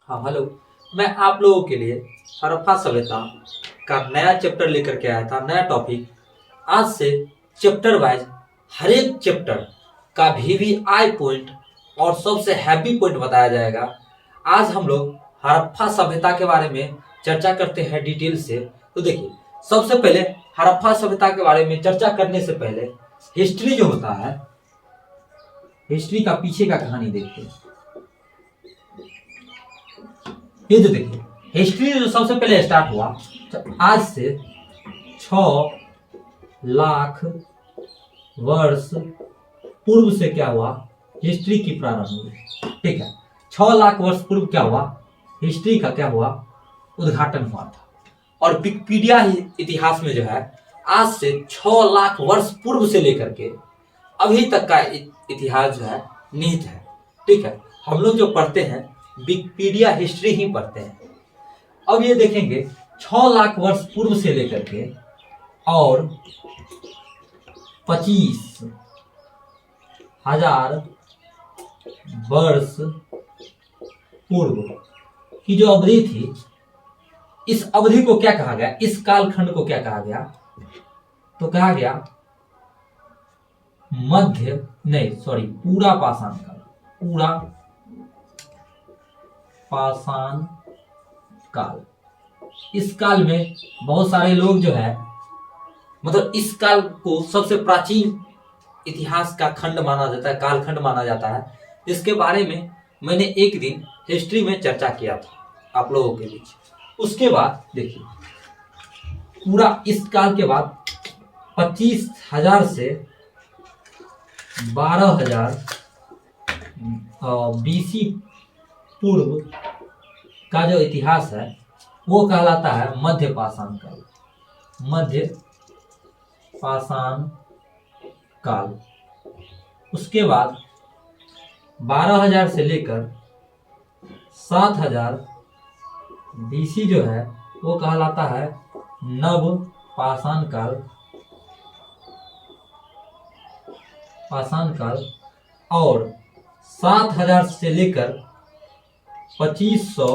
हाँ हेलो। मैं आप लोगों के लिए हड़प्पा सभ्यता का नया चैप्टर लेकर के आया था, नया टॉपिक। आज से चैप्टर वाइज हर एक चैप्टर का वीवीआई पॉइंट और सबसे हैप्पी पॉइंट बताया जाएगा। आज हम लोग हड़प्पा सभ्यता के बारे में चर्चा करते हैं डिटेल से। तो देखिए, सबसे पहले हड़प्पा सभ्यता के बारे में चर्चा करने से पहले हिस्ट्री जो होता है, हिस्ट्री का पीछे का कहानी देखते हैं। ये जो देखिए, हिस्ट्री जो सबसे पहले स्टार्ट हुआ आज से 6 लाख वर्ष पूर्व से क्या हुआ, हिस्ट्री की प्रारंभ हुई। ठीक है, 6 लाख वर्ष पूर्व क्या हुआ, हिस्ट्री का क्या हुआ, उद्घाटन हुआ था। और विकिपीडिया इतिहास में जो है आज से 6 लाख वर्ष पूर्व से लेकर के अभी तक का इतिहास जो है निहित है। ठीक है, हम लोग जो पढ़ते हैं विकिपीडिया हिस्ट्री ही पढ़ते हैं। अब ये देखेंगे 6 लाख वर्ष पूर्व से लेकर के और 25,000 वर्ष पूर्व की जो अवधि थी, इस अवधि को क्या कहा गया, इस कालखंड को क्या कहा गया, तो कहा गया पूरा पाषाण काल। पूरा पाषाण काल। इस काल में बहुत सारे लोग जो है, मतलब इस काल को सबसे प्राचीन इतिहास का खंड माना जाता है, कालखंड माना जाता है। इसके बारे में मैंने एक दिन हिस्ट्री में चर्चा किया था आप लोगों के बीच। उसके बाद देखिए, पूरा इस काल के बाद 25,000 से 12,000 बीसी पूर्व का जो इतिहास है वो कहलाता है मध्य पाषाण काल। मध्य पाषाण काल। उसके बाद 12,000 से लेकर 7,000 बीसी जो है वो कहलाता है नव पाषाण काल। पाषाण काल। और 7,000 से लेकर 2500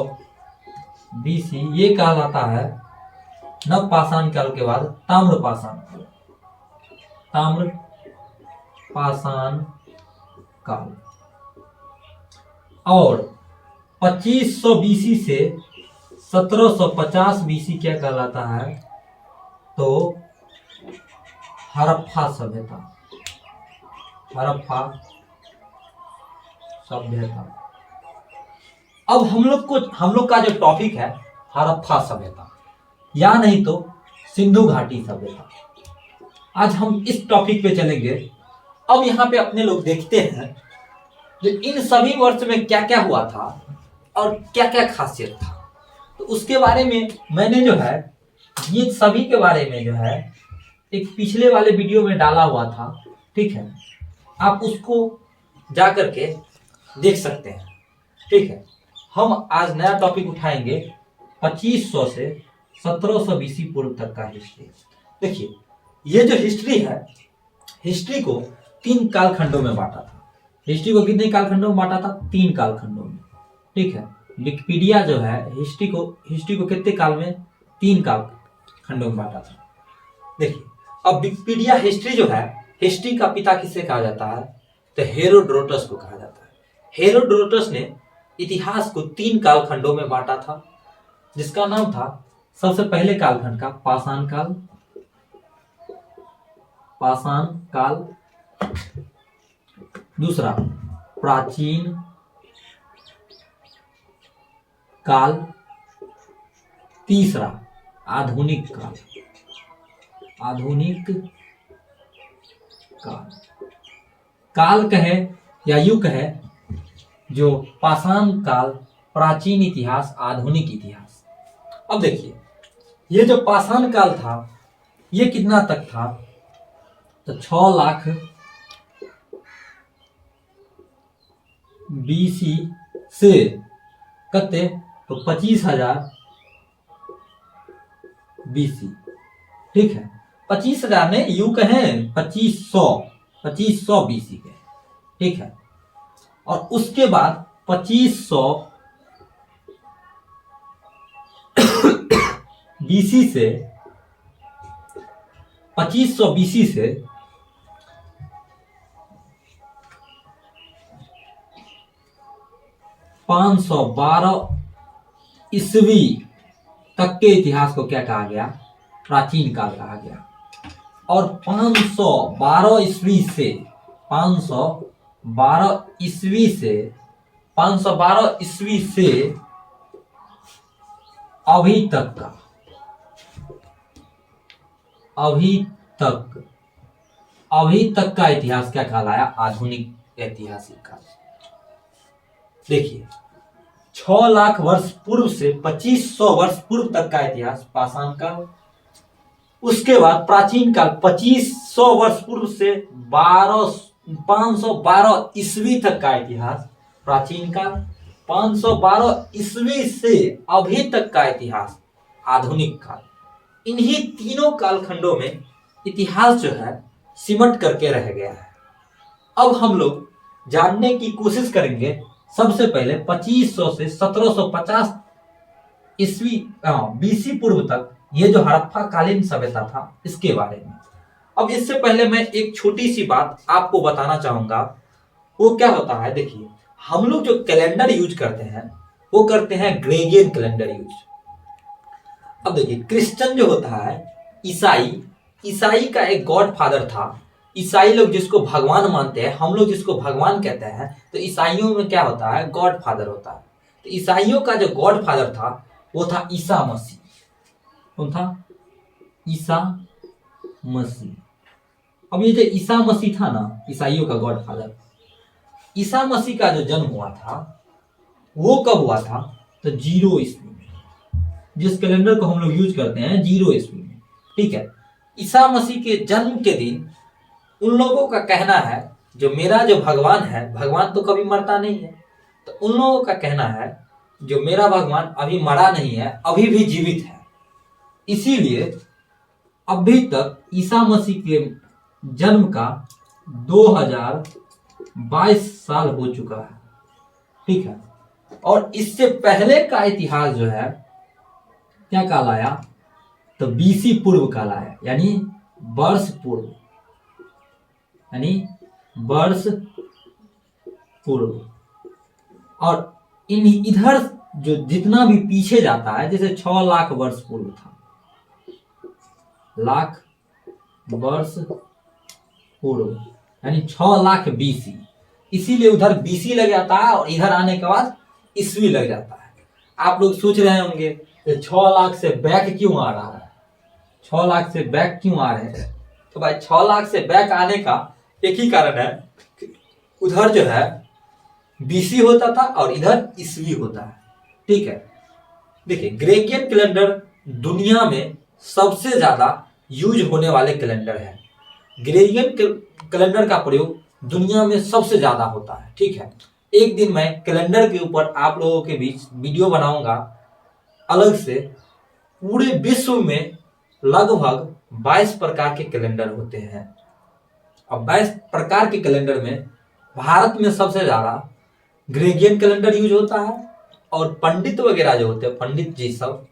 बीसी ये कहलाता है नव पाषाण काल के बाद ताम्र पाषाण काल। ताम्र पाषाण काल। और 2500 बीसी से 1750 बीसी क्या कहलाता है, तो हड़प्पा सभ्यता। हड़प्पा सभ्यता। अब हम लोग का जो टॉपिक है हड़प्पा सभ्यता, या नहीं तो सिंधु घाटी सभ्यता। आज हम इस टॉपिक पे चलेंगे। अब यहाँ पे अपने लोग देखते हैं जो इन सभी वर्ष में क्या क्या हुआ था और क्या क्या खासियत था। तो उसके बारे में मैंने जो है ये सभी के बारे में जो है एक पिछले वाले वीडियो में डाला हुआ था। ठीक है, आप उसको जा करके देख सकते हैं। ठीक है, हम आज नया टॉपिक उठाएंगे 2500 से 1700 बीसी पूर्व तक का हिस्ट्री। देखिए, ये जो हिस्ट्री है, हिस्ट्री को 3 कालखंडों में बांटा था। हिस्ट्री को कितने कालखंडों में बांटा था, 3 कालखंडों में। ठीक है, विकिपीडिया जो है हिस्ट्री को कितने काल में, 3 कालखंडों में बांटा था। देखिए, अब विकिपीडिया हिस्ट्री जो है, हिस्ट्री का पिता किसे कहा जाता है, तो हेरोडोटस को कहा जाता है। हेरोडोटस ने इतिहास को 3 कालखंडों में बांटा था, जिसका नाम था सबसे पहले कालखंड का पाषाण काल। पाषाण काल। दूसरा प्राचीन काल। तीसरा आधुनिक काल। आधुनिक काल। काल कहे या युग कहे, जो पाषाण काल, प्राचीन इतिहास, आधुनिक इतिहास। अब देखिए, ये जो पाषाण काल था ये कितना तक था, तो 6 लाख बीसी से कते, तो 25,000 बीसी। ठीक है, 25,000 ने यू कहे 2500 बीसी के। ठीक है, और उसके बाद 2500 बीसी से 2500 बीसी से 512 ईस्वी तक के इतिहास को क्या कहा गया? प्राचीन काल कहा गया। और 512 ईस्वी से 512 ईस्वी से 512 ईस्वी से अभी तक का इतिहास क्या कहलाया? आधुनिक ऐतिहासिक काल। देखिए 6 लाख वर्ष पूर्व से 2500 वर्ष पूर्व तक का इतिहास पाषाण काल। उसके बाद प्राचीन काल 2500 वर्ष पूर्व से 512 ईस्वी तक का इतिहास प्राचीन काल। 512 ईस्वी से अभी तक का इतिहास आधुनिक काल। इन्हीं तीनों कालखंडों में इतिहास जो है सिमट करके रह गया है। अब हम लोग जानने की कोशिश करेंगे सबसे पहले 2500 से 1750 ईस्वी बीसी पूर्व तक ये जो हड़प्पा कालीन सभ्यता था इसके बारे में। अब इससे पहले मैं एक छोटी सी बात आपको बताना चाहूंगा। वो क्या होता है, देखिए हम लोग जो कैलेंडर यूज करते हैं वो करते हैं ग्रेगोरियन कैलेंडर यूज। अब देखिए क्रिश्चियन जो होता है, ईसाई का एक गॉड फादर था। ईसाई लोग जिसको भगवान मानते हैं, हम लोग जिसको भगवान कहते हैं, तो ईसाइयों में क्या होता है? गॉड फादर होता है। तो ईसाइयों का जो गॉड फादर था वो था ईसा मसीह। कौन था? ईसा मसीह। अब ये जो ईसा मसीह था ना, ईसाइयों का गॉड फादर, ईसा मसीह का जो जन्म हुआ था वो कब हुआ था? तो 0 ईस्वी में। जिस कैलेंडर को हम लोग यूज करते हैं 0 ईस्वी में, ठीक है। ईसा मसीह के जन्म के दिन उन लोगों का कहना है, जो मेरा जो भगवान है, भगवान तो कभी मरता नहीं है, तो उन लोगों का कहना है जो मेरा भगवान अभी मरा नहीं है, अभी भी जीवित है। इसीलिए अभी तक ईसा मसीह के जन्म का 2022 साल हो चुका है, ठीक है। और इससे पहले का इतिहास जो है क्या कहलाया? तो बीसी पूर्व कहलाया, यानी वर्ष पूर्व, और इधर जो जितना भी पीछे जाता है, जैसे 6 लाख वर्ष पूर्व था, लाख वर्ष पूर्व यानी 6 लाख बीसी, इसीलिए उधर बीसी लग जाता है और इधर आने के बाद ईस्वी लग जाता है। आप लोग सोच रहे होंगे 6 लाख से बैक क्यों आ रहा है, 6 लाख से बैक क्यों आ रहे हैं? तो भाई 6 लाख से बैक आने का एक ही कारण है, उधर जो है बीसी होता था और इधर ईस्वी होता है, ठीक है। देखिए ग्रेगोरियन कैलेंडर दुनिया में सबसे ज्यादा यूज होने वाले कैलेंडर है। ग्रेगोरियन कैलेंडर का प्रयोग दुनिया में सबसे ज्यादा होता है, ठीक है। एक दिन मैं कैलेंडर के ऊपर आप लोगों के बीच वीडियो बनाऊंगा अलग से। पूरे विश्व में लगभग 22 प्रकार के कैलेंडर होते हैं। अब 22 प्रकार के कैलेंडर में भारत में सबसे ज्यादा ग्रेगोरियन कैलेंडर यूज होता है, और पंडित वगैरह जो होते हैं, पंडित जी सब,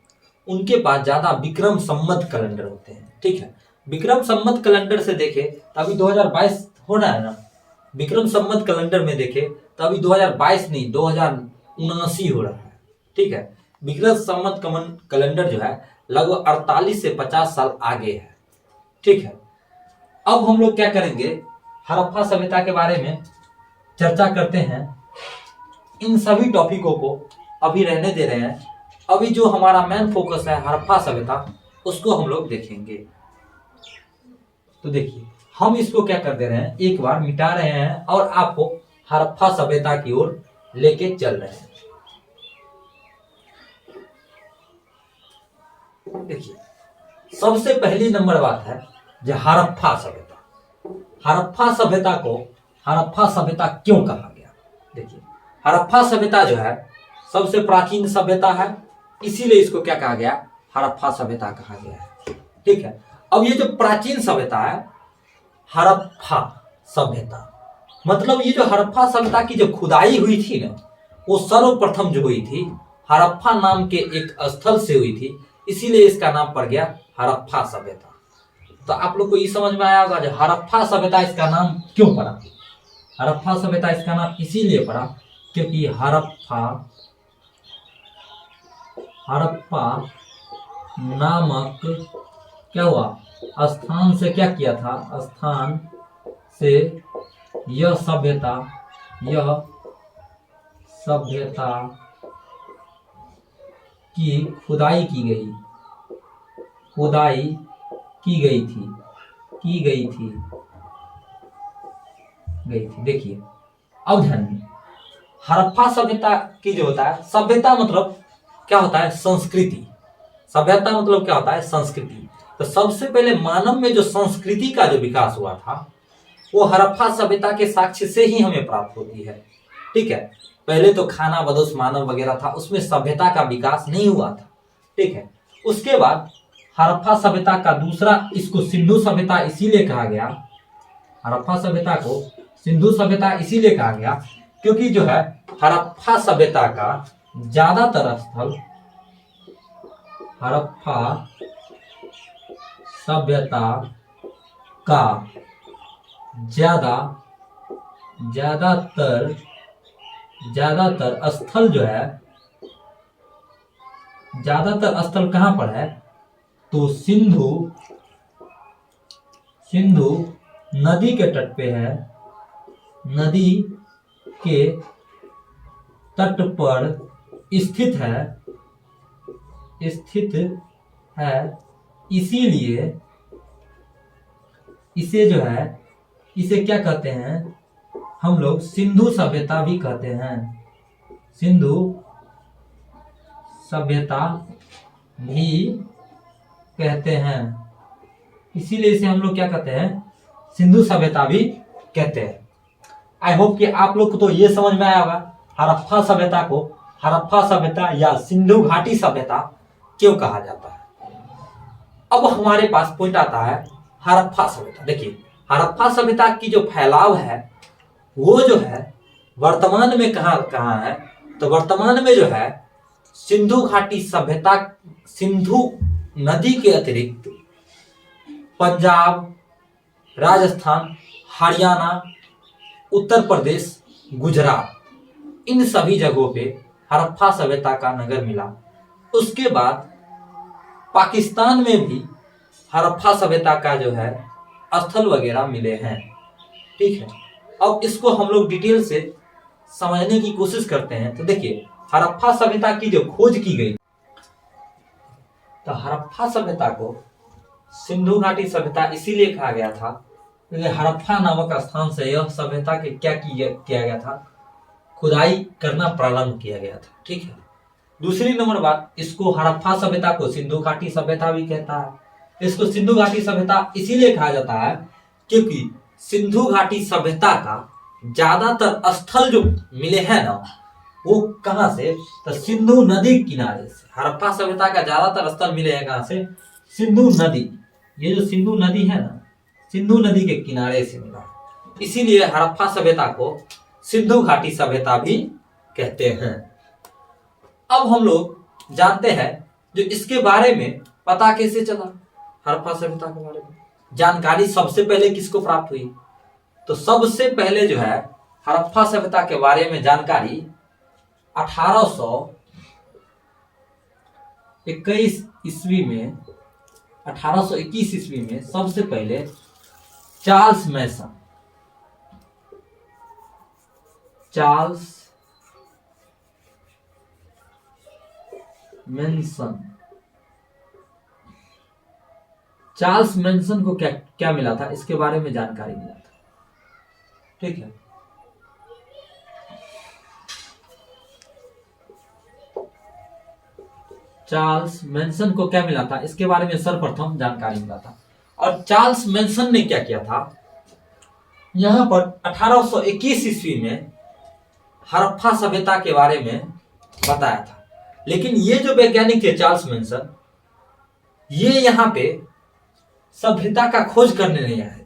उनके पास ज्यादा विक्रम संवत कैलेंडर होते हैं, ठीक है। विक्रम संवत कैलेंडर से देखे तो अभी 2022 हो रहा है ना, विक्रम संवत कैलेंडर में देखे तो अभी 2022 नहीं 2079 हो रहा है, ठीक है। विक्रम संवत कैलेंडर जो है लगभग 48 से 50 साल आगे है, ठीक है। अब हम लोग क्या करेंगे, हड़प्पा सभ्यता के बारे में चर्चा करते हैं। इन सभी टॉपिकों को अभी रहने दे रहे हैं। अभी जो हमारा मेन फोकस है हड़प्पा सभ्यता, उसको हम लोग देखेंगे। तो देखिए हम इसको क्या कर दे रहे हैं, एक बार मिटा रहे हैं और आपको हड़प्पा सभ्यता की ओर लेके चल रहे हैं। देखिए सबसे पहली नंबर बात है जो हड़प्पा सभ्यता। हड़प्पा सभ्यता को हड़प्पा सभ्यता क्यों कहा गया? देखिए हड़प्पा सभ्यता जो है सबसे प्राचीन सभ्यता है, इसीलिए इसको क्या कहा गया, हड़प्पा सभ्यता कहा गया है, ठीक है। अब ये जो प्राचीन सभ्यता है हड़प्पा सभ्यता, मतलब ये जो हड़प्पा सभ्यता की जो खुदाई हुई थी ना, वो सर्वप्रथम जो हुई थी हड़प्पा नाम के एक स्थल से हुई थी। इसीलिए इसका नाम पड़ गया हड़प्पा सभ्यता। तो आप लोग को ये समझ में आया होगा जो हड़प्पा सभ्यता इसका नाम क्यों पड़ा। हड़प्पा सभ्यता इसका नाम इसीलिए पड़ा क्योंकि हड़प्पा नामक क्या हुआ, स्थान से क्या किया था, स्थान से यह सभ्यता की खुदाई की गई थी। देखिए अब ध्यान में, हड़प्पा सभ्यता की जो होता है, सभ्यता मतलब क्या होता है, संस्कृति। सभ्यता मतलब क्या होता है, संस्कृति। तो सबसे पहले मानव में जो संस्कृति का जो विकास हुआ था वो हड़प्पा सभ्यता के साक्ष्य से ही हमें प्राप्त होती है। ठीक है, पहले तो खाना बदोश मानव वगैरह था, उसमें सभ्यता का विकास नहीं हुआ था। ठीक है, उसके बाद हड़प्पा सभ्यता का दूसरा, इसको सिंधु सभ्यता इसीलिए कहा गया, हड़प्पा सभ्यता को सिंधु सभ्यता इसीलिए कहा गया क्योंकि जो है हड़प्पा सभ्यता का ज्यादातर स्थल, हड़प्पा सभ्यता का ज्यादातर स्थल जो है, ज्यादातर स्थल कहां पर है, तो सिंधु नदी के तट पे है, नदी के तट पर स्थित है। इसीलिए इसे जो है, इसे क्या कहते हैं हम लोग, सिंधु सभ्यता भी कहते हैं। सिंधु सभ्यता भी कहते हैं, इसीलिए इसे हम लोग क्या कहते हैं, सिंधु सभ्यता भी कहते हैं। आई होप कि आप लोग को तो ये समझ में आया होगा हड़प्पा सभ्यता को हड़प्पा सभ्यता या सिंधु घाटी सभ्यता क्यों कहा जाता है। अब हमारे पास पॉइंट आता है हड़प्पा सभ्यता। देखिए हड़प्पा सभ्यता की जो फैलाव है वो जो है वर्तमान में कहाँ है, तो वर्तमान में जो है सिंधु घाटी सभ्यता, सिंधु नदी के अतिरिक्त पंजाब, राजस्थान, हरियाणा, उत्तर प्रदेश, गुजरात, इन सभी जगहों पे हड़प्पा सभ्यता का नगर मिला। उसके बाद पाकिस्तान में भी हड़प्पा सभ्यता का जो है स्थल वगैरह मिले हैं। ठीक है, अब इसको हम लोग डिटेल से समझने की कोशिश करते हैं। तो देखिए हड़प्पा सभ्यता की जो खोज की गई, तो हड़प्पा सभ्यता को सिंधु घाटी सभ्यता इसीलिए कहा गया था क्योंकि हड़प्पा नामक स्थान से यह सभ्यता के क्या किया गया था, खुदाई करना प्रारंभ किया गया था। ठीक है, दूसरी नंबर बात, इसको हड़प्पा सभ्यता को सिंधु घाटी सभ्यता भी कहता है। इसको सिंधु घाटी सभ्यता इसीलिए कहा जाता है क्योंकि सिंधु घाटी सभ्यता का ज्यादातर स्थल जो मिले हैं ना, वो कहां से, तो सिंधु नदी किनारे से। हड़प्पा सभ्यता का ज्यादातर स्थल मिले हैं कहां से, सिंधु नदी। ये जो सिंधु नदी है ना, सिंधु नदी के किनारे से मिला, इसीलिए हड़प्पा सभ्यता को सिंधु घाटी सभ्यता भी कहते हैं। अब हम लोग जानते हैं जो इसके बारे में पता कैसे चला, हड़प्पा सभ्यता के बारे में जानकारी सबसे पहले किसको प्राप्त हुई, तो सबसे पहले जो है हड़प्पा सभ्यता के बारे में जानकारी 1821 ईस्वी में, 1821 ईस्वी में सबसे पहले चार्ल्स मैनसन को क्या मिला था, इसके बारे में जानकारी मिला था। ठीक है, चार्ल्स मैनसन को क्या मिला था, इसके बारे में सर्वप्रथम जानकारी मिला था। और चार्ल्स मैनसन ने क्या किया था, यहां पर 1821 ईस्वी में हड़प्पा सभ्यता के बारे में बताया था। लेकिन ये जो वैज्ञानिक थे चार्ल्स मैनसन, ये यहाँ पे सभ्यता का खोज करने नहीं आए थे,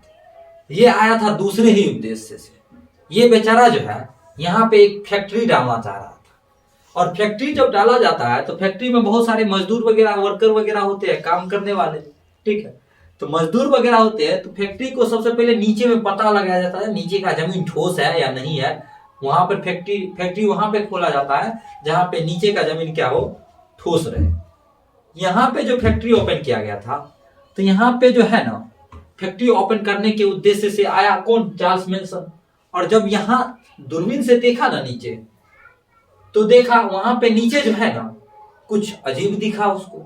ये आया था दूसरे ही उद्देश्य से। ये बेचारा जो है यहाँ पे एक फैक्ट्री डालना चाह रहा था। और फैक्ट्री जब डाला जाता है तो फैक्ट्री में बहुत सारे मजदूर वगैरह वर्कर वगैरह होते हैं, काम करने वाले, ठीक है। तो मजदूर वगैरह होते हैं, तो फैक्ट्री को सबसे पहले नीचे में पता लगाया जाता है नीचे का जमीन ठोस है या नहीं है। वहां पर फैक्ट्री वहां पे खोला जाता है जहां पे नीचे का जमीन क्या हो, ठोस रहे। यहाँ पे जो फैक्ट्री ओपन किया गया था, तो यहाँ पे जो है ना फैक्ट्री ओपन करने के उद्देश्य से आया कौन, चार्ल्स मेंसन। और जब यहाँ दूरबीन से देखा ना नीचे, तो देखा वहां पे नीचे जो है ना कुछ अजीब दिखा उसको।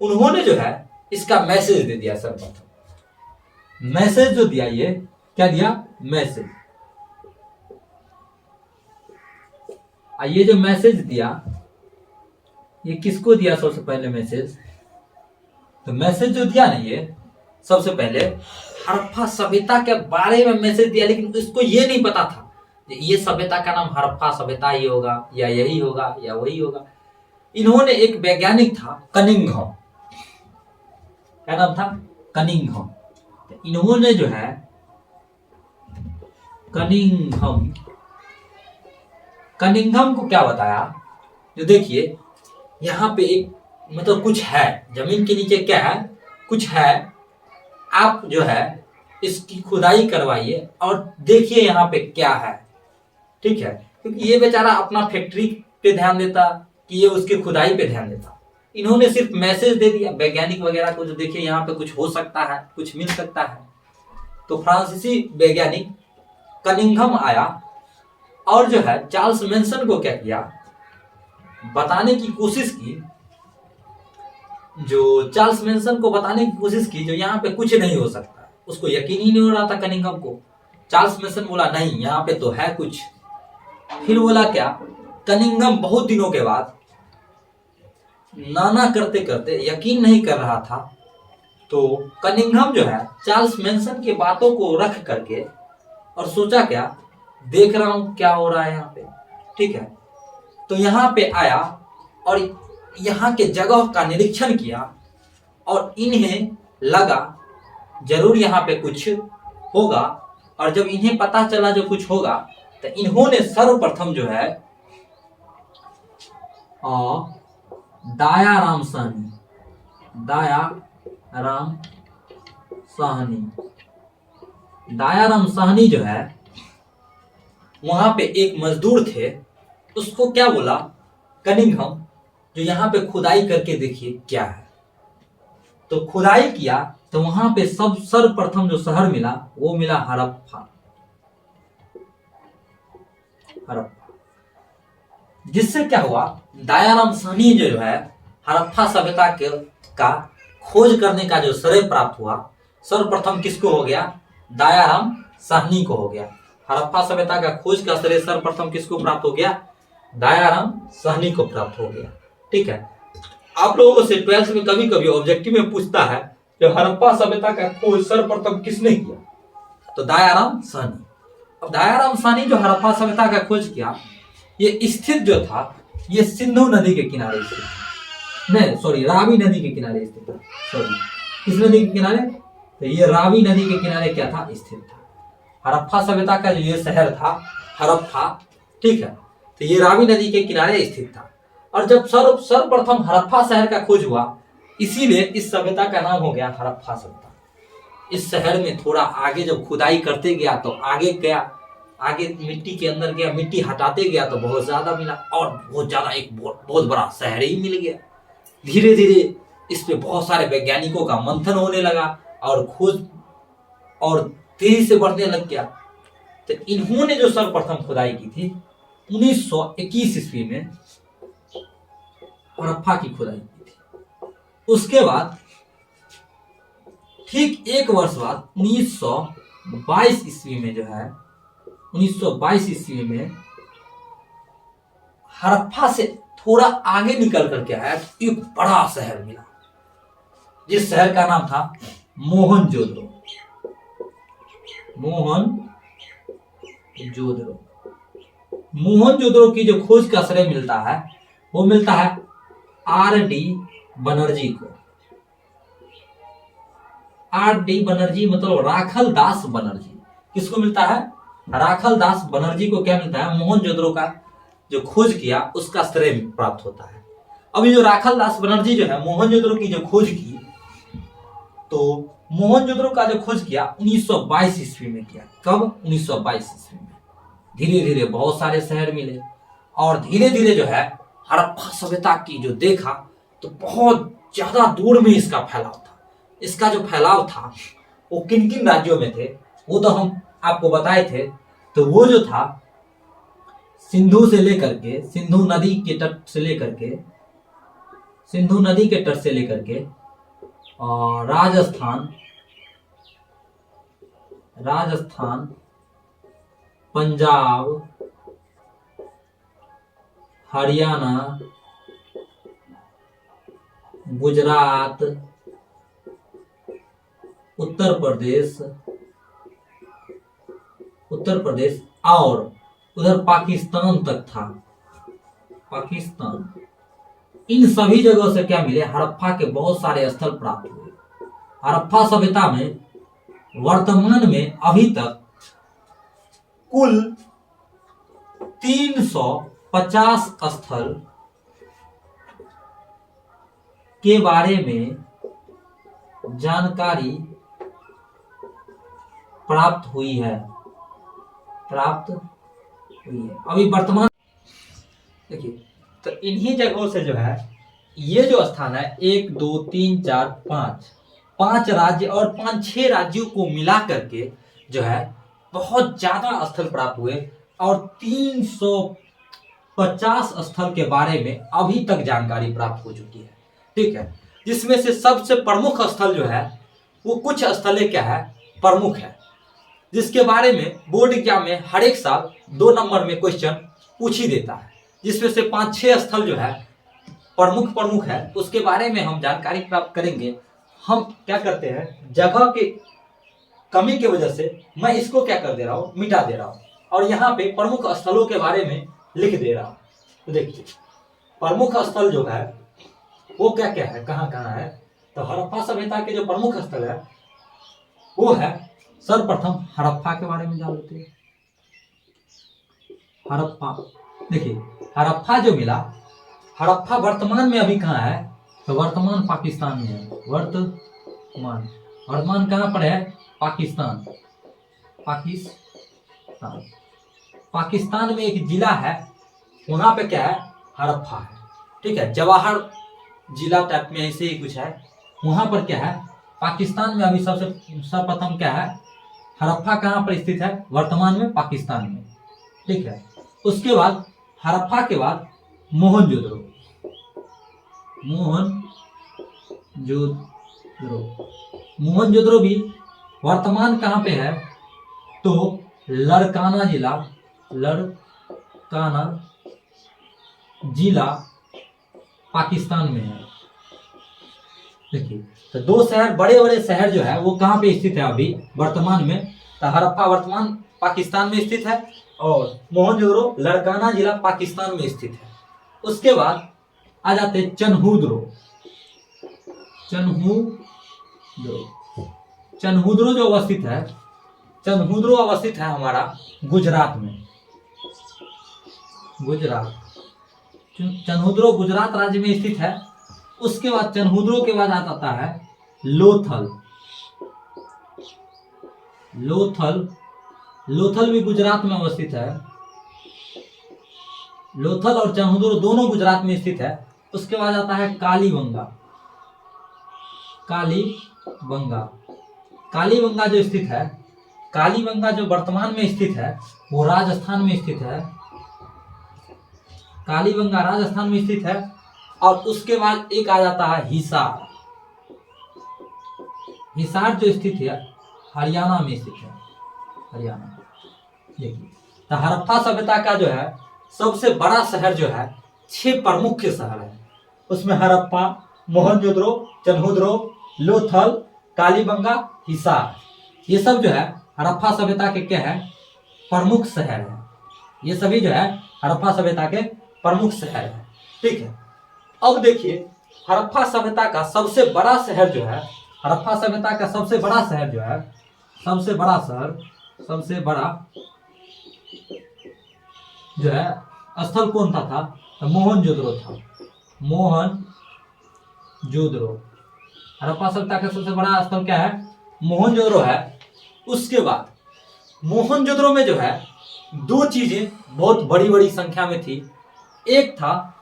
उन्होंने जो है इसका मैसेज दे दिया। सर्वप्रथम मैसेज जो दिया, ये क्या दिया, मैसेज। ये जो मैसेज दिया, ये किसको दिया सबसे पहले मैसेज? तो मैसेज जो दिया ना, ये सबसे पहले हड़प्पा सभ्यता के बारे में मैसेज दिया, लेकिन उसको ये नहीं पता था ये सभ्यता का नाम हड़प्पा सभ्यता ही होगा या यही होगा या वही होगा। इन्होंने एक वैज्ञानिक था कनिंघम, क्या नाम था, कनिंघम। इन्होंने जो है कनिंघम को क्या बताया, जो देखिए यहाँ पे एक मतलब कुछ है जमीन के नीचे, क्या है, कुछ है, आप जो है इसकी खुदाई करवाइए और देखिए यहाँ पे क्या है, ठीक है। क्योंकि ये बेचारा अपना फैक्ट्री पे ध्यान देता कि ये उसके खुदाई पे ध्यान देता। इन्होंने सिर्फ मैसेज दे दिया वैज्ञानिक वगैरह को, जो देखिए यहाँ पे कुछ हो सकता है, कुछ मिल सकता है। तो फ्रांसीसी वैज्ञानिक कनिंघम आया और जो है चार्ल्स मेंसन को क्या किया, बताने की कोशिश की, जो चार्ल्स मेंसन को बताने की कोशिश की जो यहाँ पे कुछ नहीं हो सकता। उसको यकीन ही नहीं हो रहा था कनिंघम को। चार्ल्स मेंसन बोला नहीं यहाँ पे तो है कुछ। फिर बोला क्या, कनिंघम बहुत दिनों के बाद नाना करते करते यकीन नहीं कर रहा था, तो कनिंघम जो है चार्ल्स मेंसन की बातों को रख करके और सोचा क्या, देख रहा हूं क्या हो रहा है यहाँ पे, ठीक है। तो यहाँ पे आया और यहाँ के जगह का निरीक्षण किया और इन्हें लगा जरूर यहाँ पे कुछ होगा। और जब इन्हें पता चला जो कुछ होगा, तो इन्होंने सर्वप्रथम जो है दयाराम साहनी जो है, वहां पे एक मजदूर थे, उसको क्या बोला कनिंघम, जो यहाँ पे खुदाई करके देखिए क्या है। तो खुदाई किया तो वहां पे सर्वप्रथम जो शहर मिला वो मिला हड़प्पा। जिससे क्या हुआ, दयाराम साहनी जो है हड़प्पा सभ्यता का खोज करने का जो श्रेय प्राप्त हुआ, सर्वप्रथम किसको हो गया, दयाराम साहनी को हो गया। हड़प्पा सभ्यता का खोज का श्रेय सर्वप्रथम किसको प्राप्त हो गया, दयाराम साहनी को प्राप्त हो गया, ठीक है। आप लोगों से 12th में कभी कभी ऑब्जेक्टिव में पूछता है जो हड़प्पा सभ्यता का खोज सर्वप्रथम किसने किया, तो दयाराम साहनी। अब दयाराम साहनी जो हड़प्पा सभ्यता का खोज किया, ये स्थित जो था ये सिंधु नदी के किनारे स्थित था, नहीं सॉरी रावी नदी के किनारे स्थित था, सॉरी किस नदी के किनारे, तो ये रावी नदी के किनारे क्या था, स्थित था। हड़प्पा सभ्यता का जो ये शहर था हड़प्पा, ठीक है, तो ये रावी नदी के किनारे स्थित था। और जब सर्वप्रथम हड़प्पा शहर का खोज हुआ, इसीलिए इस सभ्यता का नाम हो गया हड़प्पा सभ्यता। इस शहर में थोड़ा आगे जब खुदाई करते गया तो आगे गया, आगे मिट्टी के अंदर गया, मिट्टी हटाते गया तो बहुत ज्यादा मिला और बहुत ज्यादा एक बहुत बड़ा शहर ही मिल गया। धीरे धीरे इस पे बहुत सारे वैज्ञानिकों का मंथन होने लगा और खोज और तेजी से बढ़ने लग गया। तो इन्होंने जो सर्वप्रथम खुदाई की थी 1921 ईस्वी में हड़प्पा की खुदाई की थी। उसके बाद ठीक एक वर्ष बाद 1922 ईस्वी में जो है 1922 ईस्वी में हड़प्पा से थोड़ा आगे निकल करके आया, एक बड़ा शहर मिला, जिस शहर का नाम था मोहनजोदड़ो। मोहनजोदड़ो की जो खोज का श्रेय मिलता है वो मिलता है R.D. बनर्जी को। R.D. बनर्जी मतलब राखल दास बनर्जी। किसको मिलता है, राखल दास बनर्जी को क्या मिलता है, मोहनजोदड़ो का जो खोज किया उसका श्रेय प्राप्त होता है। अभी जो राखाल दास बनर्जी जो है मोहनजोदड़ो की जो खोज की, तो मोहनजोदड़ो का जो खोज किया 1922 ईस्वी में किया। कब? 1922 ईस्वी में। धीरे धीरे बहुत सारे शहर मिले और धीरे धीरे जो है हड़प्पा सभ्यता की जो देखा तो बहुत ज्यादा दूर में इसका फैलाव था। इसका जो फैलाव था वो किन किन राज्यों में थे वो तो हम आपको बताए थे। तो वो जो था सिंधु से लेकर के, सिंधु नदी के तट से लेकर के, सिंधु नदी के तट से लेकर के और राजस्थान, पंजाब, हरियाणा, गुजरात, उत्तर प्रदेश और उधर पाकिस्तान तक था। पाकिस्तान, इन सभी जगहों से क्या मिले? हड़प्पा के बहुत सारे स्थल प्राप्त हुए। हड़प्पा सभ्यता में वर्तमान में अभी तक कुल 350 स्थल के बारे में जानकारी प्राप्त हुई है। अभी वर्तमान देखिए, तो इन्हीं जगहों से जो है ये जो स्थान है 1 2 3 4 5 राज्य और 5-6 राज्यों को मिला करके जो है बहुत ज्यादा स्थल प्राप्त हुए और 350 स्थल के बारे में अभी तक जानकारी प्राप्त हो चुकी है। ठीक है, जिसमें से सबसे प्रमुख स्थल जो है वो कुछ स्थलें क्या है प्रमुख है, जिसके बारे में बोर्ड एग्जाम में हर एक साल 2 नंबर में क्वेश्चन पूछ ही देता है। जिसमें से 5-6 स्थल जो है प्रमुख है, उसके बारे में हम जानकारी प्राप्त करेंगे। हम क्या करते हैं, जगह की कमी की वजह से मैं इसको क्या कर दे रहा हूँ, मिटा दे रहा हूँ और यहाँ पे प्रमुख स्थलों के बारे में लिख दे रहा हूँ। तो देखिए प्रमुख स्थल जो है वो क्या क्या है, कहाँ कहाँ है। तो हड़प्पा सभ्यता के जो प्रमुख स्थल है वो है, सर्वप्रथम हड़प्पा के बारे में जान लेते हैं। हड़प्पा, देखिए हड़प्पा जो मिला, हड़प्पा वर्तमान में अभी कहाँ है? तो वर्तमान पाकिस्तान में है। वर्तमान कहाँ पर है? पाकिस्तान में एक जिला है, वहां पे क्या है? हड़प्पा है। ठीक है, जवाहर जिला टाइप में ऐसे ही कुछ है, वहां पर क्या है? पाकिस्तान में अभी सर्वप्रथम क्या है? हड़प्पा कहाँ पर स्थित है? वर्तमान में पाकिस्तान में। ठीक है, उसके बाद हड़प्पा के बाद मोहनजोदड़ो भी वर्तमान कहाँ पे है? तो लड़काना जिला पाकिस्तान में है। देखिए, तो 2 शहर, बड़े बड़े शहर जो है वो कहाँ पे स्थित है अभी वर्तमान में? तो हड़प्पा वर्तमान पाकिस्तान में स्थित है और मोहनजोदड़ो लड़काना जिला पाकिस्तान में स्थित है। उसके बाद आ जाते चनहुद्रो जो अवस्थित है हमारा गुजरात में। चनहुद्रो गुजरात राज्य में स्थित है। उसके बाद चनहुद्रो के बाद आता है लोथल भी गुजरात में अवस्थित है। लोथल और चनहुद्रो दोनों गुजरात में स्थित है। उसके बाद आता है कालीबंगा जो स्थित है, कालीबंगा जो वर्तमान में स्थित है वो राजस्थान में स्थित है। कालीबंगा राजस्थान में स्थित है। और उसके बाद एक आ जाता है हिसार जो स्थित है हरियाणा में स्थित है। देखिए, तो हड़प्पा सभ्यता का जो है सबसे बड़ा शहर जो है 6 प्रमुख शहर है। उसमें हड़प्पा, मोहनजोदड़ो, चनहुद्रो, लोथल, कालीबंगा, हिसार, ये सब जो है हड़प्पा सभ्यता के क्या है? प्रमुख शहर है। ये सभी जो है हड़प्पा सभ्यता के प्रमुख शहर है। ठीक है, अब देखिए हड़प्पा सभ्यता का सबसे बड़ा शहर जो है, स्थल कौन था? तो मोहनजोदड़ो था, मोहनजोदड़ो। हड़प्पा सभ्यता का सबसे बड़ा स्थल क्या है? मोहनजोदड़ो है। उसके बाद मोहनजोदड़ो में जो है दो चीजें बहुत बड़ी बड़ी संख्या में थी। एक था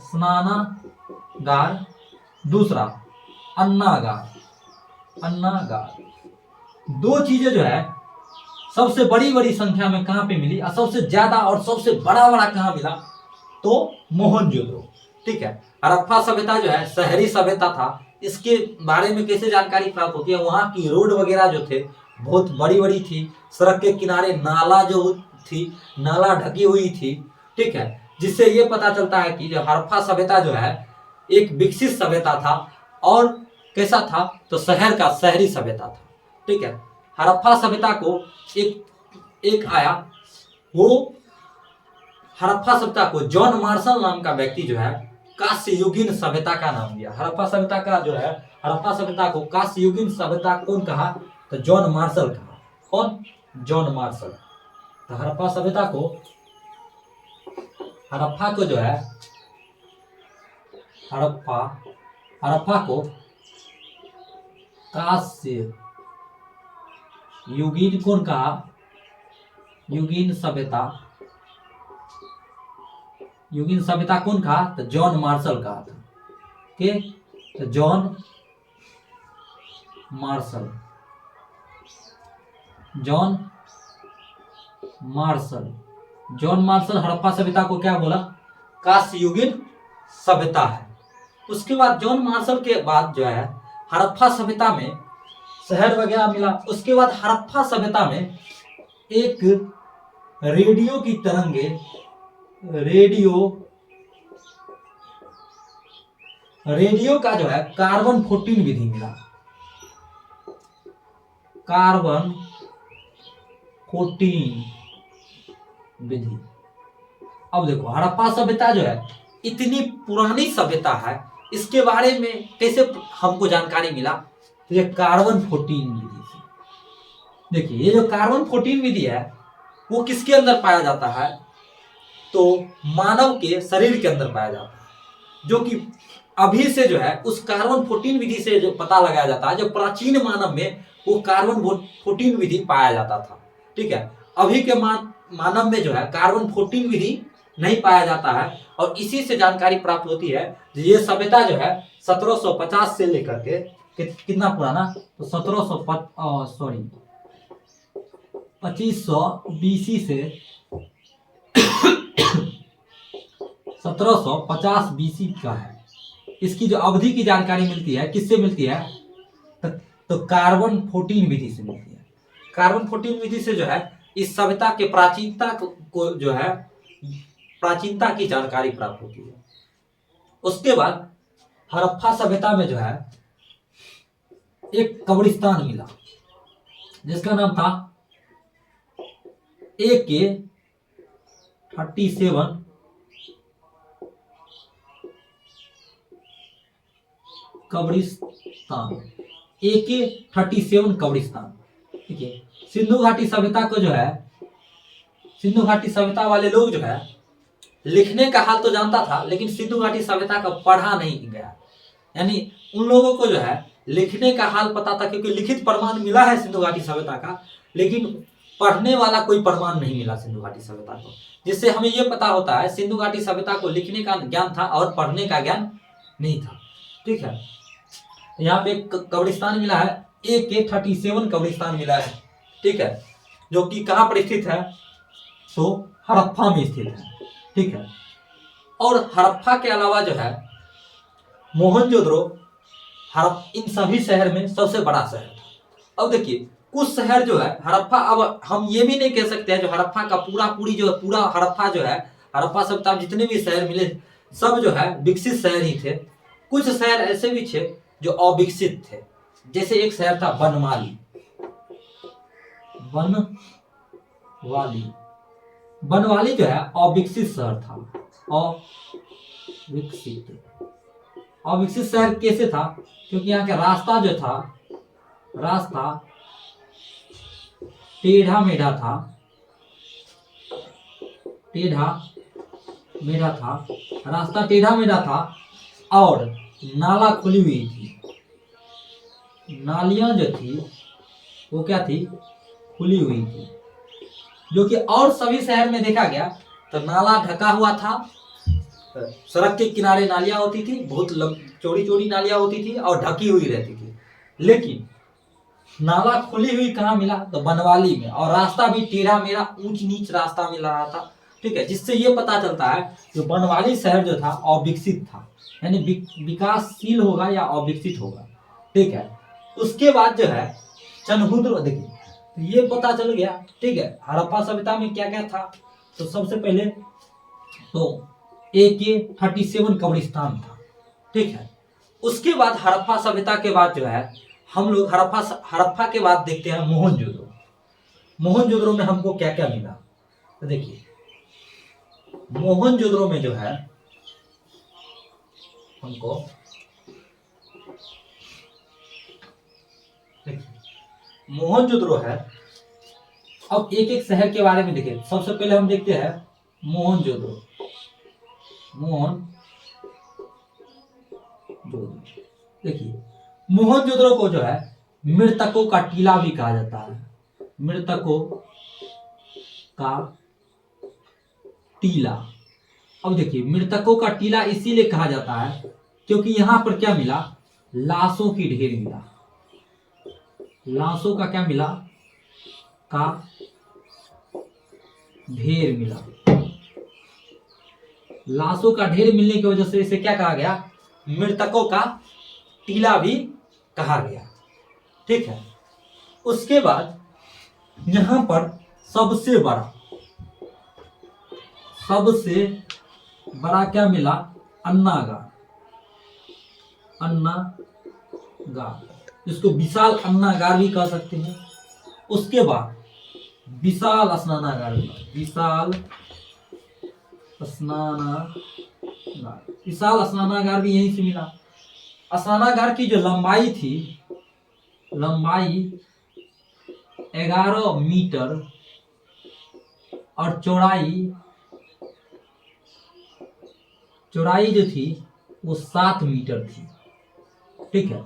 स्नानागार, दूसरा अन्नागार। दो चीजें जो है सबसे बड़ी बड़ी संख्या में कहां पे मिली और सबसे ज्यादा और सबसे बड़ा बड़ा कहां मिला? तो मोहनजोदड़ो। ठीक है। हड़प्पा सभ्यता जो है शहरी सभ्यता था। इसके बारे में कैसे जानकारी प्राप्त होती है? वहां की रोड वगैरह जो थे बहुत बड़ी बड़ी थी। सड़क के किनारे नाला जो थी, नाला ढकी हुई थी। ठीक है। जिससे ये पता चलता है कि जो हड़प्पा सभ्यता जो है एक विकसित सभ्यता था। और कैसा था? तो शहर का शहरी सभ्यता था। ठीक है। हड़प्पा सभ्यता को एक आया, वो हड़प्पा सभ्यता को जॉन मार्शल नाम का व्यक्ति जो है कांस्ययुगीन सभ्यता का नाम दिया। हड़प्पा सभ्यता का जो है, हड़प्पा सभ्यता को कांस्ययुगीन सभ्यता कौन कहा? तो जॉन मार्शल कहा। कौन? John Marshall. तो हड़प्पा सभ्यता को, हड़प्पा को जो है, हड़प्पा को कांस्ययुगीन कौन कहा? युगीन सभ्यता, युगीन सभ्यता कौन कहा? तो जॉन मार्शल कहा था। के तो John Marshall, John Marshall Harappa सभ्यता को क्या बोला? कांस्ययुगीन सभ्यता है। उसके बाद जॉन मार्शल के बाद जो है हड़प्पा सभ्यता में शहर वगैरह मिला। उसके बाद हड़प्पा सभ्यता में एक रेडियो की तरंगे, रेडियो का जो है कार्बन 14 विधि मिला। कार्बन 14 विधि। अब देखो हड़प्पा सभ्यता जो है इतनी पुरानी सभ्यता है, इसके बारे में कैसे हमको जानकारी मिला? तो ये कार्बन 14 विधि से। देखिए ये जो कार्बन 14 विधि है वो किसके अंदर पाया जाता है? तो मानव के शरीर के अंदर पाया जाता है। जो कि अभी से जो है उस कार्बन 14 विधि से जो पता लगाया जाता है, जो प्राचीन मानव में वो कार्बन 14 विधि पाया जाता था। ठीक है। अभी के मानव में जो है कार्बन 14 विधि नहीं पाया जाता है। और इसी से जानकारी प्राप्त होती है ये सभ्यता जो है 1750 से लेकर के कितना पुराना? तो 2500 बीसी से 1750 बीसी का है। इसकी जो अवधि की जानकारी मिलती है किससे मिलती है? तो कार्बन 14 विधि से मिलती है। कार्बन 14 विधि से जो है इस सभ्यता के प्राचीनता को जो है प्राचीनता की जानकारी प्राप्त होती है। उसके बाद हड़प्पा सभ्यता में जो है एक कब्रिस्तान मिला जिसका नाम था AK-37 कब्रिस्तान। AK-37 कब्रिस्तान। ठीक है। सिंधु घाटी सभ्यता को जो है, सिंधु घाटी सभ्यता वाले लोग जो है लिखने का हाल तो जानता था लेकिन सिंधु घाटी सभ्यता का पढ़ा नहीं गया। यानी उन लोगों को जो है लिखने का हाल पता था क्योंकि लिखित प्रमाण मिला है सिंधु घाटी सभ्यता का, लेकिन पढ़ने वाला कोई प्रमाण नहीं मिला सिंधु घाटी सभ्यता को। जिससे हमें यह पता होता है सिंधु घाटी सभ्यता को लिखने का ज्ञान था और पढ़ने का ज्ञान नहीं था। ठीक है। यहाँ पे कब्रिस्तान मिला है, AK-37 कब्रिस्तान मिला है। ठीक है। जो कि कहां पर स्थित है? तो हड़प्पा में स्थित है। ठीक है। और हड़प्पा के अलावा जो है मोहनजोदड़ो इन सभी शहर में सबसे बड़ा शहर था। अब देखिए कुछ शहर जो है हड़प्पा, अब हम ये भी नहीं कह सकते हैं जो हड़प्पा का पूरा हड़प्पा जो है, हड़प्पा सभ्यता में जितने भी शहर मिले सब जो है विकसित शहर ही थे। कुछ शहर ऐसे भी थे जो अविकसित थे। जैसे एक शहर था बनवाली। बनवाली जो है अविकसित शहर था। अविकसित शहर कैसे था? क्योंकि यहाँ का रास्ता जो था, रास्ता टेढ़ा मेढ़ा था, टेढ़ा मेढ़ा था, रास्ता टेढ़ा मेढ़ा था और नाला खुली हुई थी। नालियां जो थी वो क्या थी, खुली हुई थी। जो कि और सभी शहर में देखा गया तो नाला ढका हुआ था। सड़क के किनारे नालियां होती थी, बहुत चौड़ी चौड़ी नालियां होती थी और ढकी हुई रहती थी। लेकिन नाला खुली हुई कहाँ मिला, तो बनवाली में। और रास्ता भी टेढ़ा मेढ़ा ऊंच नीच रास्ता मिल रहा था। ठीक है, जिससे ये पता चलता है कि बनवाली शहर जो था अविकसित था, यानी विकासशील होगा या अविकसित होगा। ठीक है, उसके बाद जो है चनहुद्र, देखिए तो ये पता चल गया। ठीक है, हड़प्पा सभ्यता में क्या क्या था, तो सबसे पहले तो AK-47 कब्रिस्तान था। ठीक है, उसके बाद हड़प्पा सभ्यता के बाद जो है हम लोग हड़प्पा के बाद देखते हैं मोहनजोदड़ो। मोहनजोदड़ो में हमको क्या क्या मिला, तो देखिए मोहनजोदड़ो में जो है हमको, मोहनजोदड़ो है। अब एक एक शहर के बारे में देखिए। सबसे पहले हम देखते हैं मोहनजोदड़ो। देखिए मोहनजोदड़ो को जो है मृतकों का टीला भी कहा जाता है। मृतकों का टीला। अब देखिए मृतकों का टीला इसीलिए कहा जाता है क्योंकि यहां पर क्या मिला, लाशों की ढेर मिला। लाशों का क्या मिला, का ढेर मिला। लाशों का ढेर मिलने की वजह से इसे क्या कहा गया, मृतकों का टीला भी कहा गया। ठीक है, उसके बाद यहां पर सबसे बड़ा क्या मिला, अन्नागार। इसको विशाल अन्नागार भी कह सकते हैं। उसके बाद विशाल स्नानागार मिला। विशाल स्नानागार भी यहीं से मिला। स्नानागार की जो लंबाई थी, लंबाई 11 मीटर और चौड़ाई जो थी वो 7 मीटर थी। ठीक है,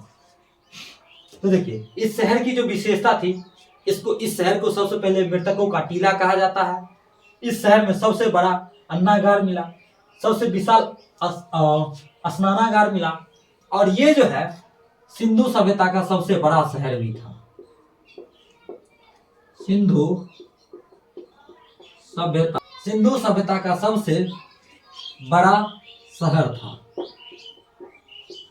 तो देखिए इस शहर की जो विशेषता थी, इस शहर को सबसे पहले मृतकों का टीला कहा जाता है। इस शहर में सबसे बड़ा अन्नागार मिला, सबसे विशाल स्नानागार मिला, और ये जो है सिंधु सभ्यता का सबसे बड़ा शहर भी था। सिंधु सभ्यता का सबसे बड़ा शहर था।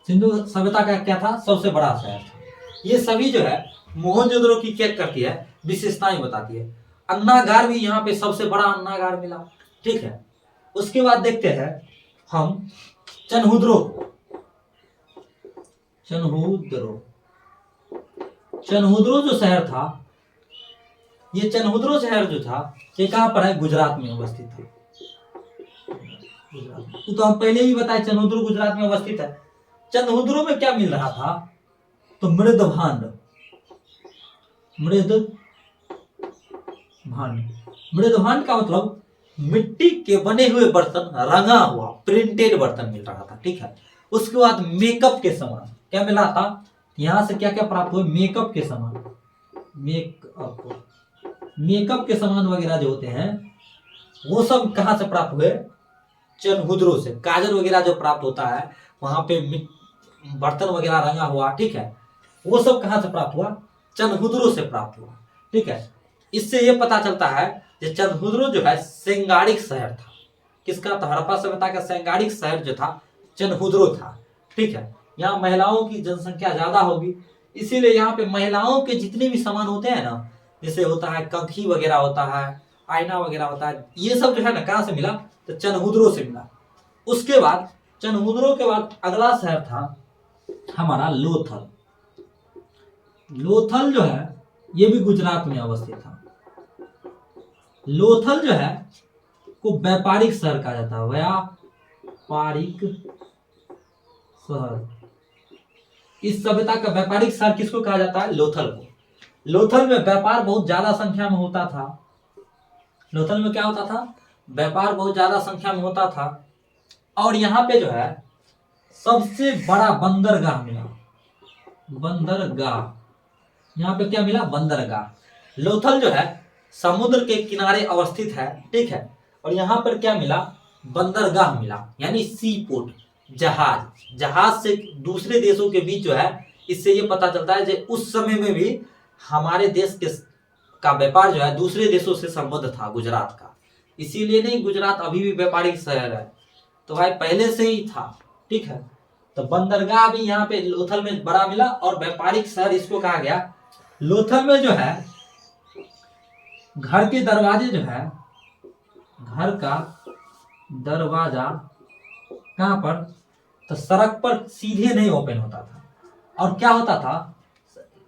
सिंधु सभ्यता का क्या था, सबसे बड़ा शहर था। ये सभी जो है मोहनजोदड़ो की क्या करती है, विशेषताएं बताती है। अन्नागार भी यहाँ पे सबसे बड़ा अन्नागार मिला। ठीक है, उसके बाद देखते हैं हम चनहुद्रो जो शहर था, ये चनहुद्रो शहर जो था ये कहां पर है, गुजरात में अवस्थित है। तो हम पहले ही बताए चनहुद्रो गुजरात में अवस्थित है। चनहुद्रो में क्या मिल रहा था, तो मृदभांड का मतलब मिट्टी के बने हुए बर्तन, रंगा हुआ प्रिंटेड बर्तन मिल रहा था। ठीक है, उसके बाद मेकअप के सामान क्या मिला था, यहां से क्या क्या प्राप्त हुए, मेकअप के सामान वगैरह जो होते हैं वो सब कहां से प्राप्त हुए, चनहुद्रो से। काजल वगैरह जो प्राप्त होता है वहां पे बर्तन वगैरह रंगा हुआ, ठीक है, वो सब कहां से प्राप्त हुआ, चनहुद्रो से प्राप्त हुआ। ठीक है, इससे यह पता चलता है कि चनहुद्रो जो है सिंगाड़िक शहर था। किसका, तो हड़प्पा सभ्यता का सिंगाड़िक शहर जो था चनहुद्रो था। ठीक है, यहाँ महिलाओं की जनसंख्या ज्यादा होगी, इसीलिए यहाँ पे महिलाओं के जितने भी सामान होते हैं ना, जैसे होता है कंघी वगैरह होता है, आईना वगैरह होता है, ये सब जो है ना कहां से मिला, तो चनहुद्रो से मिला। उसके बाद चनहुद्रो के बाद अगला शहर था हमारा लोथल। लोथल जो है ये भी गुजरात में अवस्थित था। लोथल जो है को व्यापारिक शहर कहा जाता है, व्यापारिक शहर। इस सभ्यता का व्यापारिक शहर किसको कहा जाता है, लोथल को। लोथल में व्यापार बहुत ज्यादा संख्या में होता था। लोथल में क्या होता था? व्यापार बहुत ज्यादा संख्या में होता था। और यहाँ पे जो है सबसे बड़ा बंदरगाह मिला। बंदरगाह, यहाँ पे क्या मिला? बंदरगाह। लोथल जो है समुद्र के किनारे अवस्थित है, ठीक है। और यहाँ पर क्या मिला? बंदरगाह मिला, यानी सी पोर्ट, जहाज से दूसरे देशों के बीच जो है, इससे ये पता चलता है कि उस समय में भी हमारे देश के का व्यापार जो है दूसरे देशों से संबद्ध था गुजरात का। इसीलिए नहीं, गुजरात अभी भी व्यापारिक शहर है, तो भाई पहले से ही था, ठीक है। तो बंदरगाह भी यहाँ पे लोथल में बड़ा मिला और व्यापारिक शहर इसको कहा गया। लोथल में जो है घर के दरवाजे जो है, घर का दरवाजा कहां पर? तो सड़क पर सीधे नहीं ओपन होता था। और क्या होता था?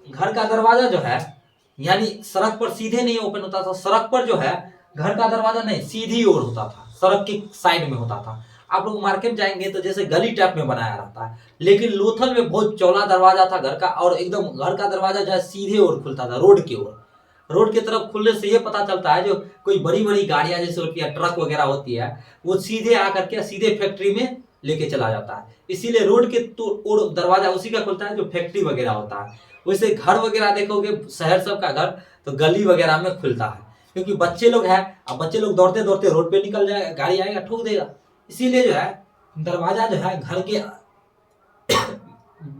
घर का दरवाजा जो है यानी सड़क पर सीधे नहीं ओपन होता था। सड़क पर जो है घर का दरवाजा नहीं, सीधी ओर होता था, सड़क के साइड में होता था। आप लोग मार्केट जाएंगे तो जैसे गली टाइप में बनाया रहता है, लेकिन लोथल में बहुत चौड़ा दरवाजा था घर का, और एकदम घर का दरवाजा जो है सीधे ओर खुलता था, रोड की ओर। रोड की तरफ खुलने से ये पता चलता है जो कोई बड़ी बड़ी गाड़ियां जैसे होती है, ट्रक वगैरह होती है, वो सीधे आकर के सीधे फैक्ट्री में लेके चला जाता है। इसीलिए रोड के ओर दरवाजा उसी का खुलता है जो फैक्ट्री वगैरह होता है। वैसे घर वगैरह देखोगे शहर सब का घर तो गली वगैरह में खुलता है, क्योंकि बच्चे लोग हैं, अब बच्चे लोग दौड़ते दौड़ते रोड पे निकल जाएगा, गाड़ी आएगा ठोक देगा। इसीलिए जो है दरवाजा जो है घर के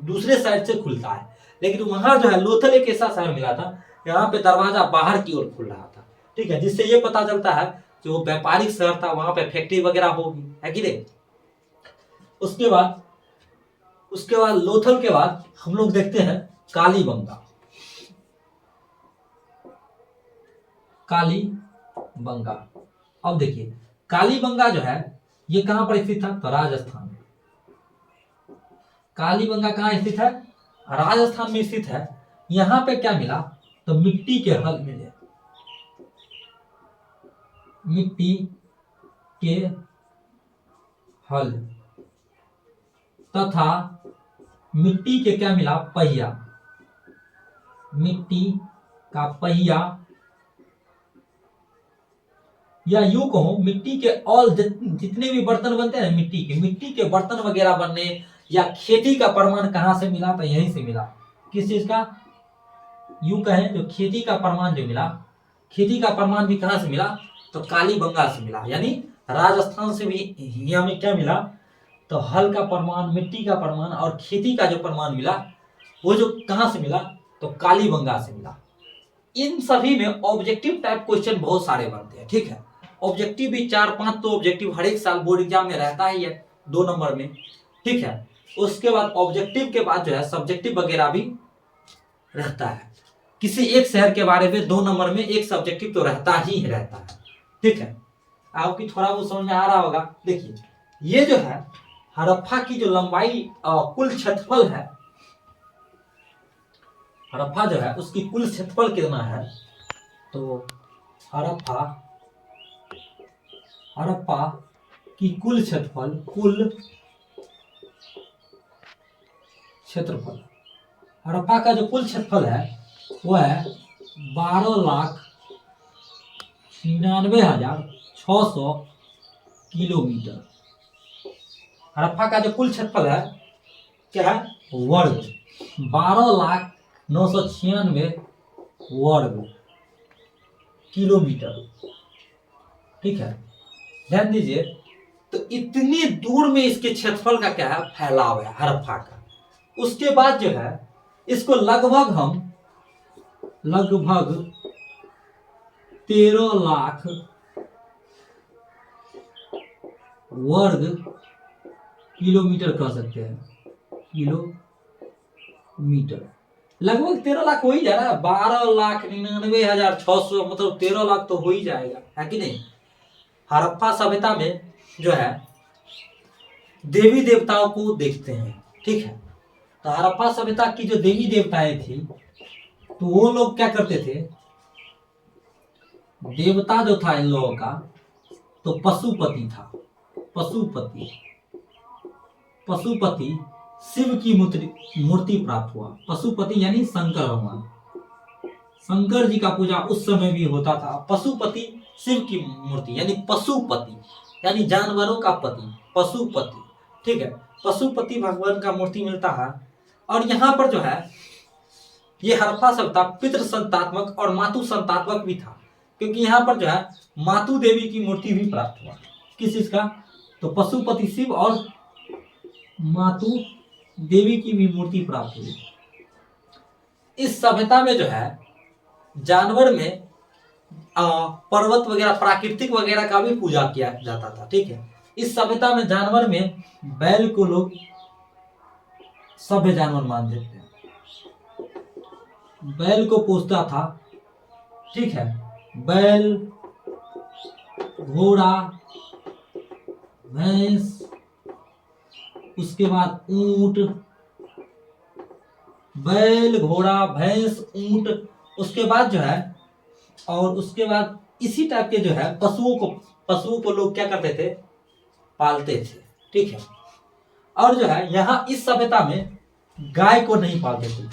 दूसरे साइड से खुलता है। लेकिन वहां जो है लोथल एक ऐसा शहर मिला था, यहाँ पे दरवाजा बाहर की ओर खुल रहा था, ठीक है, जिससे ये पता चलता है जो व्यापारिक शहर था वहां पे फैक्ट्री वगैरह होगी, है कि नहीं। उसके बाद लोथल के बाद हम लोग देखते हैं कालीबंगा। कालीबंगा, अब देखिए कालीबंगा जो है ये कहां पर स्थित था? तो राजस्थान में। कालीबंगा कहां स्थित है? राजस्थान में स्थित है। यहां पे क्या मिला? तो मिट्टी के हल मिले, मिट्टी के हल तथा मिट्टी के क्या मिला? पहिया, मिट्टी का पहिया, या यूं कहो मिट्टी के और जितने भी बर्तन बनते हैं मिट्टी के बर्तन वगैरह बनने, या खेती का प्रमाण कहां से मिला? तो यहीं से मिला। किस चीज का? यूं कहें जो खेती का प्रमाण जो मिला, खेती का प्रमाण भी कहां से मिला? तो कालीबंगा से मिला। यानी राजस्थान से भी हमें क्या मिला? तो हल का प्रमाण, मिट्टी का प्रमाण और खेती का जो प्रमाण मिला वो जो कहां से मिला? तो कालीबंगा से मिला। इन सभी में ऑब्जेक्टिव टाइप क्वेश्चन बहुत सारे बनते हैं, ठीक है। ऑब्जेक्टिव भी 4-5 तो ऑब्जेक्टिव हर एक साल बोर्ड एग्जाम में रहता ही है 2 नंबर में, ठीक है। उसके बाद ऑब्जेक्टिव के बाद जो है सब्जेक्टिव वगैरह भी रहता है। किसी एक शहर के बारे में 2 नंबर में एक सब्जेक्टिव तो रहता ही रहता है, ठीक है। आपकी थोड़ा बहुत समझ में आ रहा होगा। देखिए ये जो है हड़प्पा की जो लंबाई कुल क्षेत्रफल है, हड़प्पा जो है उसकी कुल क्षेत्रफल कितना है? तो हड़प्पा की कुल क्षेत्रफल, हड़प्पा का जो कुल क्षेत्रफल है वो है 12,99,600 किलोमीटर। हड़प्पा का जो कुल क्षेत्रफल है क्या है? वर्ग 12,996 वर्ग किलोमीटर, ठीक है। ध्यान दीजिए, तो इतनी दूर में इसके क्षेत्रफल का क्या है? फैलाव है हड़प्पा का। उसके बाद जो है इसको लगभग 13 लाख वर्ग किलोमीटर कह सकते हैं, किलोमीटर लगभग 13 लाख हो ही जा रहा है। 12,99,600 मतलब 13 लाख तो हो ही जाएगा, है कि नहीं। हड़प्पा सभ्यता में जो है देवी देवताओं को देखते हैं, ठीक है। तो हड़प्पा सभ्यता की जो देवी देवताएं थी तो वो लोग क्या करते थे? देवता जो था इन लोगों का तो पशुपति था। पशुपति शिव की मूर्ति प्राप्त हुआ। पशुपति यानी शंकर भगवान, शंकर जी का पूजा उस समय भी होता था। पशुपति शिव की मूर्ति, यानी पशुपति यानी जानवरों का पति, पशुपति, ठीक है। पशुपति भगवान का मूर्ति मिलता है। और यहाँ पर जो है ये हड़प्पा सभ्यता पितृ संतात्मक और मातु संतात्मक भी था, क्योंकि यहाँ पर जो है मातु देवी की मूर्ति भी प्राप्त हुआ। किस चीज का? तो पशुपति शिव और मातु देवी की भी मूर्ति प्राप्त हुई। इस सभ्यता में जो है जानवर में पर्वत वगैरह प्राकृतिक वगैरह का भी पूजा किया जाता था, ठीक है। इस सभ्यता में जानवर में बैल को लोग सभ्य जानवर मानते थे। बैल को पूजता था, ठीक है। बैल, घोड़ा, भैंस, उसके बाद ऊंट, बैल, घोड़ा, भैंस, ऊंट, उसके बाद जो है और उसके बाद इसी टाइप के जो है पशुओं को लोग क्या करते थे? पालते थे, ठीक है। और जो है यहाँ इस सभ्यता में गाय को नहीं पालते थे।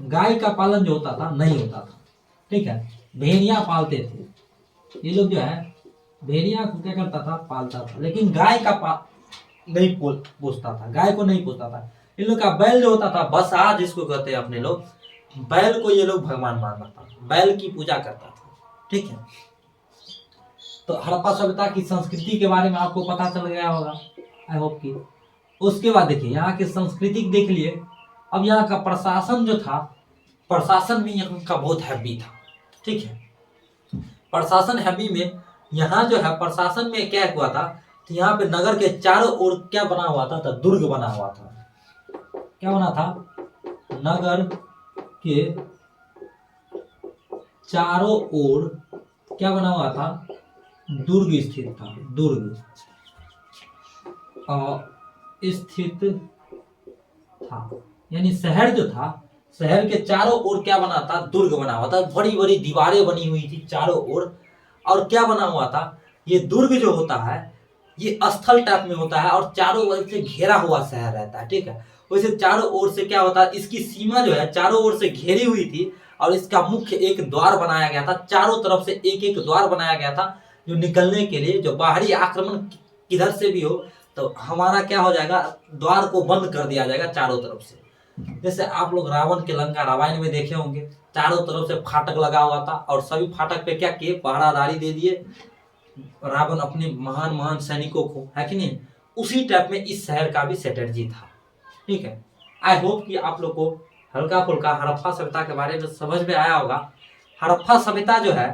गाय का पालन जो होता था नहीं होता था, ठीक है। भेड़िया पालते थे। ये लोग जो है भेड़िया को क्या करता था? पालता था, लेकिन गाय का नहीं पोसता था, गाय को नहीं पोसता था। इन लोग का बैल जो होता था, बसा जिसको कहते हैं अपने लोग, बैल को ये लोग भगवान मानता था, बैल की पूजा करता था, ठीक है। तो हड़प्पा सभ्यता की संस्कृति के बारे में आपको पता चल गया होगा, आई होप की। उसके बाद देखिए यहाँ की संस्कृति देख लिए। अब यहाँ का प्रशासन जो था, प्रशासन भी यहाँ का बहुत हैवी था, ठीक है। प्रशासन हैवी में यहाँ जो है प्रशासन में क्या हुआ था? तो यहाँ पे नगर के चारों ओर क्या बना हुआ था? तो दुर्ग बना हुआ था। क्या बना था? नगर के चारों ओर क्या बना हुआ था? दुर्ग स्थित था, दुर्ग स्थित था। यानी शहर जो था, शहर के चारों ओर क्या बना था? दुर्ग बना हुआ था। बड़ी बड़ी दीवारें बनी हुई थी चारों ओर। और क्या बना हुआ था? ये दुर्ग जो होता है ये स्थल टाइप में होता है और चारों ओर से घेरा हुआ शहर रहता है, ठीक है। वैसे चारों ओर से क्या होता है? इसकी सीमा जो है चारों ओर से घेरी हुई थी और इसका मुख्य एक द्वार बनाया गया था। चारों तरफ से एक एक द्वार बनाया गया था, जो निकलने के लिए, जो बाहरी आक्रमण किधर से भी हो तो हमारा क्या हो जाएगा? द्वार को बंद कर दिया जाएगा चारों तरफ से। जैसे आप लोग रावण के लंका रामायण में देखे होंगे, चारों तरफ से फाटक लगा हुआ था और सभी फाटक पे क्या किए? पहरादारी दे दिए रावण अपने महान महान सैनिकों को, है कि नहीं? उसी टाइप में इस शहर का भी स्ट्रेटजी था, ठीक है। आई होप कि आप लोग को हल्का फुल्का हड़प्पा सभ्यता के बारे में समझ में आया होगा। हड़प्पा सभ्यता जो है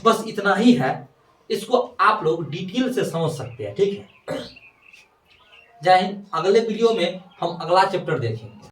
बस इतना ही है, इसको आप लोग डिटेल से समझ सकते हैं, ठीक है। जय हिंद। अगले वीडियो में हम अगला चैप्टर देखेंगे।